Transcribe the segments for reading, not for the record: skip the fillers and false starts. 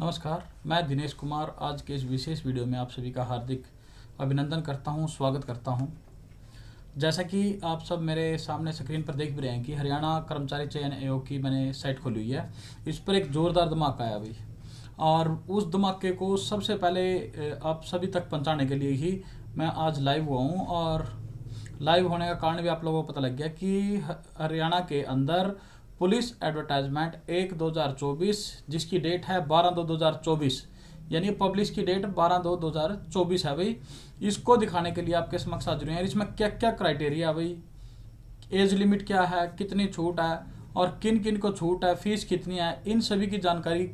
नमस्कार, मैं दिनेश कुमार आज के इस विशेष वीडियो में आप सभी का हार्दिक अभिनंदन करता हूं, स्वागत करता हूं। जैसा कि आप सब मेरे सामने स्क्रीन पर देख भी रहे हैं कि हरियाणा कर्मचारी चयन आयोग की मैंने साइट खोली हुई है। इस पर एक ज़ोरदार धमाका आया अभी, और उस धमाके को सबसे पहले आप सभी तक पहुंचाने के लिए ही मैं आज लाइव हुआ हूँ। और लाइव होने का कारण भी आप लोगों को पता लग गया कि हरियाणा के अंदर पुलिस एडवर्टाइजमेंट 1/2024 जिसकी डेट है 12/2/2024, यानी पब्लिश की डेट 12/2/2024 है भाई। इसको दिखाने के लिए आपके समक्ष हाजिर हैं। इसमें क्या क्या क्राइटेरिया है भाई, एज लिमिट क्या है, कितनी छूट है और किन किन को छूट है, फीस कितनी है, इन सभी की जानकारी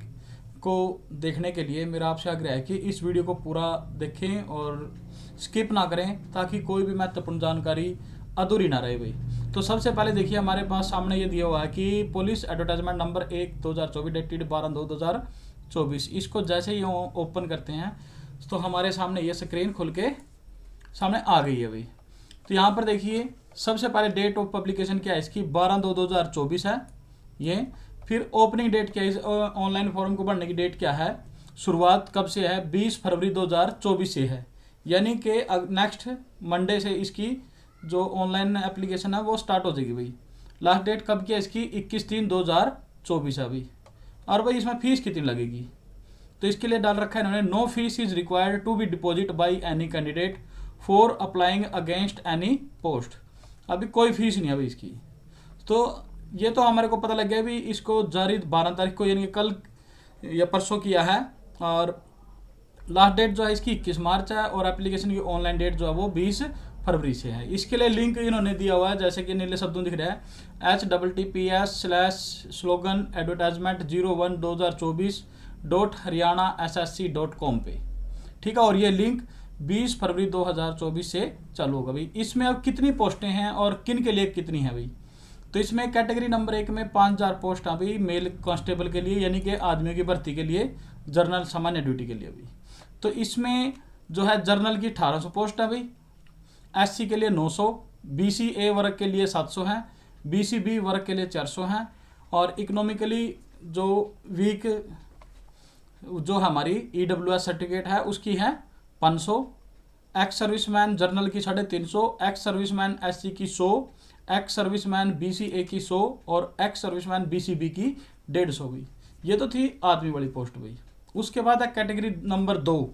को देखने के लिए मेरा आपसे आग्रह है कि इस वीडियो को पूरा देखें और स्किप ना करें, ताकि कोई भी महत्वपूर्ण जानकारी अधूरी ना रहे भाई। तो सबसे पहले देखिए, हमारे पास सामने ये दिया हुआ है कि पुलिस एडवर्टाइजमेंट नंबर 1/2024 डेटेड 12/2/2024। इसको जैसे ही ओपन करते हैं तो हमारे सामने ये स्क्रीन खुल के सामने आ गई है भाई। तो यहाँ पर देखिए, सबसे पहले डेट ऑफ पब्लिकेशन क्या है इसकी, 12/2/2024 है ये। फिर ओपनिंग डेट क्या है, ऑनलाइन फॉर्म को भरने की डेट क्या है, शुरुआत कब से है, 20 फरवरी 2024 से है, यानी कि नेक्स्ट मंडे से इसकी जो ऑनलाइन एप्लीकेशन है वो स्टार्ट हो जाएगी भाई। लास्ट डेट कब की है इसकी, 21/3/2024 है भाई। और भाई इसमें फीस कितनी लगेगी, तो इसके लिए डाल रखा है इन्होंने, no fees is required to be deposit by any candidate for applying against any post. अभी कोई फीस नहीं है भाई इसकी। तो ये तो हमारे को पता लग गया भी, इसको जारी 12 तारीख को यानी कल या परसों किया है। और लास्ट डेट जो है इसकी 21 मार्च है और एप्लीकेशन की ऑनलाइन डेट जो है वो 20 फरवरी से है। इसके लिए लिंक इन्होंने दिया हुआ है, जैसे कि नीले शब्दों दिख रहा है, https:// advertisement 01/2024.haryanassc.com पे, ठीक है। और ये लिंक 20 फरवरी 2024 से चालू होगा भाई। इसमें अब कितनी पोस्टें हैं और किन के लिए कितनी है भाई, तो इसमें कैटेगरी नंबर 1 में 5000 पोस्ट है भाई, मेल कांस्टेबल के लिए, यानी कि आदमियों की भर्ती के लिए, जर्नल सामान्य ड्यूटी के लिए भाई। तो इसमें जो है जर्नल की 1800 पोस्ट है भाई, एससी के लिए 900, बीसी ए वर्ग के लिए 700 हैं, बीसी बी वर्ग के लिए 400 हैं, और इकोनॉमिकली जो वीक जो हमारी ईडब्ल्यूएस सर्टिफिकेट है उसकी है 500, एक्स सर्विसमैन जर्नल की 350, एक्स सर्विसमैन एससी की 100, एक्स सर्विसमैन बीसीए की 100 और एक्स सर्विसमैन बीसीबी की 150 भाई। ये तो थी आदमी वाली पोस्ट भाई। उसके बाद है कैटेगरी नंबर 2,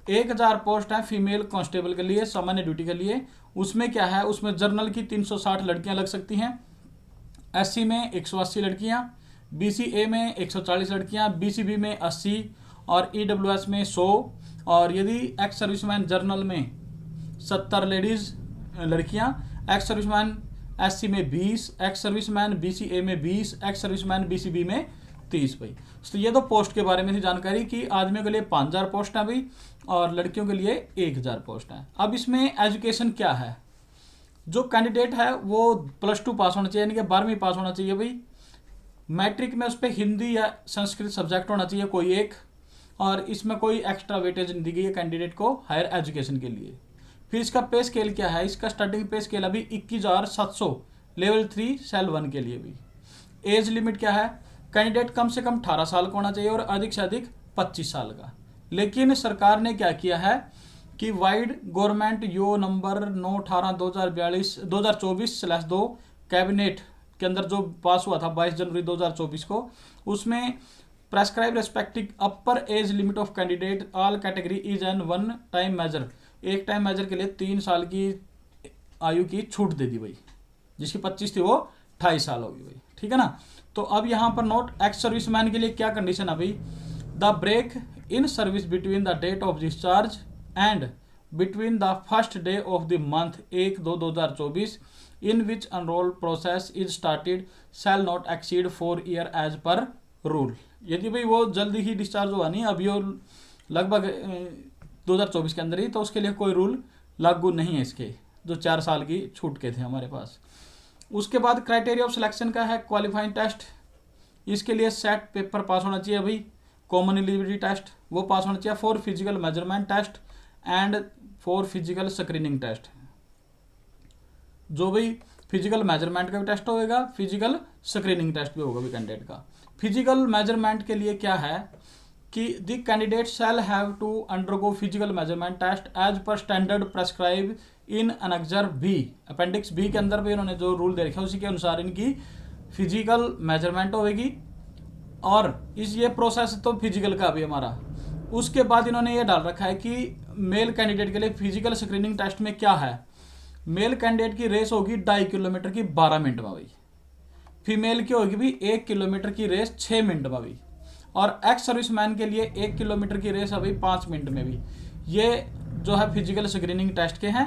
1000 पोस्ट है फीमेल कांस्टेबल के लिए, सामान्य ड्यूटी के लिए। उसमें क्या है, उसमें जर्नल की 360 लड़कियां लग सकती हैं, एससी में 180 लड़कियां, बीसीए में 140 लड़कियां, बीसीबी में 80 और ईडब्ल्यूएस में 100। और यदि एक्स सर्विसमैन जर्नल में 70 लेडीज लड़कियां, एक्स सर्विसमैन एससी में 20, एक्स सर्विसमैन बीसीए में 20, एक्स सर्विसमैन बीसीबी में 30 भाई। तो ये तो पोस्ट के बारे में थी जानकारी कि आदमियों के लिए 5000 पोस्ट है भाई और लड़कियों के लिए 1000 पोस्ट है। अब इसमें एजुकेशन क्या है, जो कैंडिडेट है वो +2 पास होना चाहिए, यानी कि 12वीं पास होना चाहिए भाई। मैट्रिक में उस पर हिंदी या संस्कृत सब्जेक्ट होना चाहिए कोई एक, और इसमें कोई एक्स्ट्रा वेटेज नहीं दी गई है कैंडिडेट को हायर एजुकेशन के लिए। फिर इसका पे स्केल क्या है, इसका स्टार्टिंग पे स्केल अभी 21,700 लेवल 3 सेल 1 के लिए भी। एज लिमिट क्या है, कैंडिडेट कम से कम 18 साल का होना चाहिए और अधिक से अधिक 25 साल का। लेकिन सरकार ने क्या किया है कि वाइड गवर्नमेंट यो नंबर 9/18/2024/2 कैबिनेट के अंदर जो पास हुआ था 22 जनवरी 2024 को, उसमें prescribe respective upper age limit of candidate all category is an one time measure, एक टाइम मेजर के लिए 3 साल की आयु की छूट दे दी भाई। जिसकी 25 थी वो 28 साल होगी भाई, ठीक है ना। तो अब यहाँ पर नोट, एक्स सर्विसमैन के लिए क्या कंडीशन है भाई, the break in service between the date of discharge and between the first day of the month 1/2/2024 in which enrol process is started shall not exceed 4 year as per rule. यदि भाई वो जल्दी ही discharge हुआ नहीं, अभी वो लगभग 2024 के अंदर ही, तो उसके लिए कोई रूल लागू नहीं है इसके, जो 4 साल की छूट के थे हमारे पास। उसके बाद क्राइटेरिया ऑफ सिलेक्शन का है क्वालिफाइंग टेस्ट, इसके लिए सेट पेपर पास होना चाहिए भाई, कॉमन एलिजिबिलिटी टेस्ट वो पास होना चाहिए, for physical measurement test and for physical screening test. जो भाई फिजिकल मेजरमेंट का भी टेस्ट होगा, फिजिकल स्क्रीनिंग टेस्ट भी होगा भी कैंडिडेट का। फिजिकल मेजरमेंट के लिए क्या है कि the candidate shall have to undergo physical measurement test as per standard prescribe in annexure B, appendix B के अंदर भी इन्होंने जो रूल दे रखा है उसी के अनुसार इनकी फिजिकल मेजरमेंट होगी। और इस ये प्रोसेस तो फिजिकल का भी हमारा, उसके बाद इन्होंने ये डाल रखा है कि मेल कैंडिडेट के लिए फिजिकल स्क्रीनिंग टेस्ट में क्या है। मेल कैंडिडेट की रेस होगी 2.5 किलोमीटर की 12 मिनट में भाई, फीमेल की होगी भी 1 किलोमीटर की रेस 6 मिनट में भी, और एक्स सर्विसमैन के लिए 1 किलोमीटर की रेस अभी 5 मिनट में भी। ये जो है फिजिकल स्क्रीनिंग टेस्ट के हैं।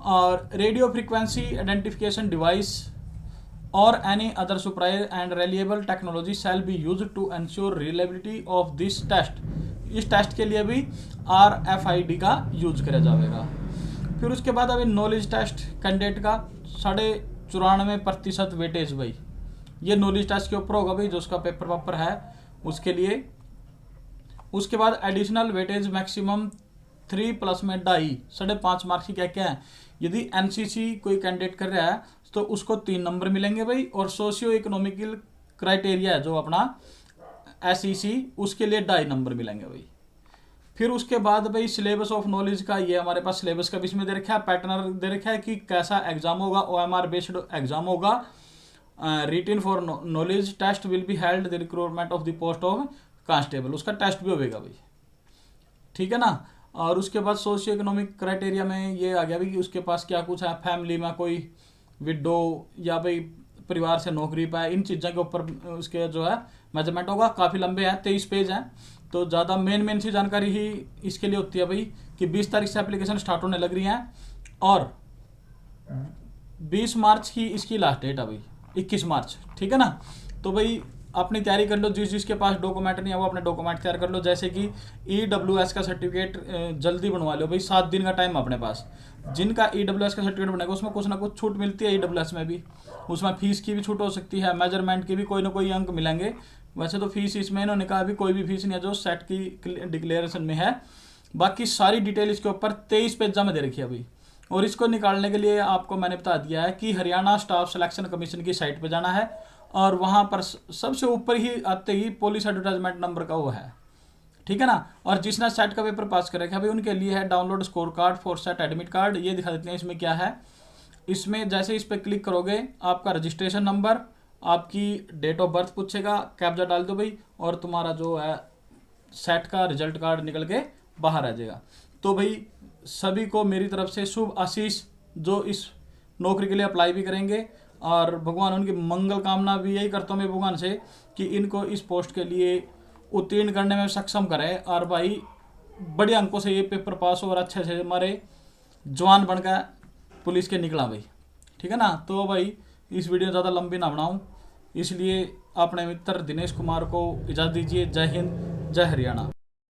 और रेडियो फ्रीक्वेंसी आइडेंटिफिकेशन डिवाइस और any other superior and reliable technology shall be used to ensure reliability of this test. इस टेस्ट के लिए भी RFID का यूज किया जाएगा। फिर उसके बाद अभी नॉलेज टेस्ट कैंडिडेट का 94.5% वेटेज भाई, ये नॉलेज टेस्ट के ऊपर होगा भाई, जो उसका पेपर है उसके लिए। उसके बाद एडिशनल वेटेज मैक्सिमम 3 प्लस में 2.5 मार्क्स की क्या क्या है। यदि NCC कोई कैंडिडेट कर रहा है तो उसको 3 नंबर मिलेंगे भाई, और सोशियो इकोनॉमिकल क्राइटेरिया है जो अपना SEC, उसके लिए 2.5 नंबर मिलेंगे भाई। फिर उसके बाद भाई सिलेबस ऑफ नॉलेज का, ये हमारे पास सिलेबस का भी इसमें दे रखा है, पैटर्न दे रखा है कि कैसा एग्जाम होगा। OMR बेस्ड एग्जाम होगा। Written for knowledge test will be held the recruitment of the post of constable, उसका टेस्ट भी होगा भाई, ठीक है ना। और उसके बाद सोशियो इकोनॉमिक क्राइटेरिया में ये आ गया भी कि उसके पास क्या कुछ है, फैमिली में कोई विडो या भाई परिवार से नौकरी पाए, इन चीज़ों के ऊपर उसके जो है मेजरमेंट होगा। काफ़ी लंबे हैं, 23 पेज हैं, तो ज़्यादा मेन सी जानकारी ही इसके लिए होती है भाई कि 20 तारीख से एप्लीकेशन स्टार्ट होने लग रही हैं, और 20 मार्च की इसकी लास्ट डेट है भाई, 21 मार्च, ठीक है ना। तो भाई अपनी तैयारी कर लो, जिसके पास डॉक्यूमेंट नहीं है वो अपने डॉक्यूमेंट तैयार कर लो। जैसे कि EWS का सर्टिफिकेट जल्दी बनवा लो भाई, 7 दिन का टाइम अपने पास। जिनका EWS का सर्टिफिकेट बनेगा उसमें कुछ ना कुछ छूट मिलती है, EWS में भी, उसमें फीस की भी छूट हो सकती है, मेजरमेंट की भी कोई ना कोई अंक मिलेंगे। वैसे तो फीस इसमें इन्होंने कहा अभी कोई भी फीस नहीं है जो सेट की डिक्लेरेशन में है। बाकी सारी डिटेल इसके ऊपर 23 पेजा में दे रखी है अभी। और इसको निकालने के लिए आपको मैंने बता दिया है कि हरियाणा स्टाफ सिलेक्शन कमीशन की साइट पर जाना है, और वहाँ पर सबसे ऊपर ही आते ही पुलिस एडवर्टाइजमेंट नंबर का वो है, ठीक है ना। और जिसने सेट का पेपर पास कर रखा है भाई उनके लिए है download score card for set admit card. ये दिखा देते हैं इसमें क्या है। इसमें जैसे इस पर क्लिक करोगे आपका रजिस्ट्रेशन नंबर, आपकी डेट ऑफ बर्थ पूछेगा, कैप्चा डाल दो भाई, और तुम्हारा जो है सेट का रिजल्ट कार्ड निकल के बाहर आ जाएगा। तो भाई सभी को मेरी तरफ से शुभ आशीष, जो इस नौकरी के लिए अप्लाई भी करेंगे, और भगवान उनकी मंगल कामना भी यही करता हूँ मैं भगवान से कि इनको इस पोस्ट के लिए उत्तीर्ण करने में सक्षम करें, और भाई बड़े अंकों से ये पेपर पास हो और अच्छे से हमारे जवान बनकर पुलिस के निकला भाई, ठीक है ना। तो भाई इस वीडियो ज़्यादा लंबी ना बनाऊँ, इसलिए अपने मित्र दिनेश कुमार को इजाज़त दीजिए। जय हिंद, जय हरियाणा।